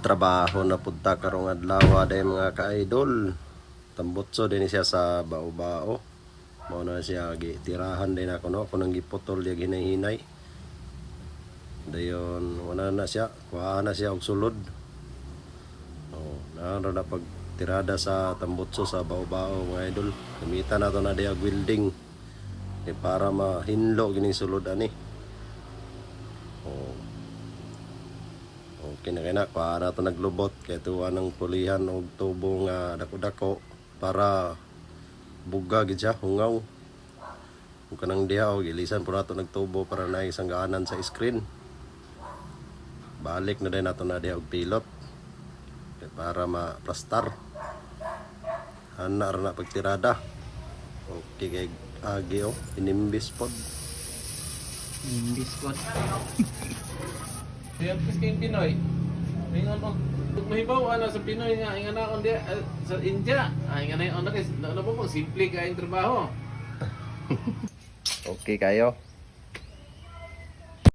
trabaho na punta karong adlaw day mga ka-idol. Tambutso din siya sa bao-bao. Mao na siya gitirahan din ako no, ako nang giputol ya ginahinay. Dayon wala na siya, kuha na siya og sulod. Oh, na pagtirada sa tambutso sa bao-bao mga idol. Gamitan nato na diya welding para mahinlo gining sulod ani. Oh. Okay na kaya para ito naglubot kaya tuwa ng pulihan o tubo nga dako-dako para buga gid siya hungaw kung kanang diha o gilisan po nato nagtubo para na isang gaanan sa screen. Balik na din nato na diha og pilot kaya para ma-plastar ana ra na pagtirada. Okay kay agi o inimbis pod Kaya kasi kayong Pinoy, ngayon mo, mahibaw ano sa Pinoy nga, nga na di sa India, ay nga na yung ano po, simple kayong trabaho. okay kayo.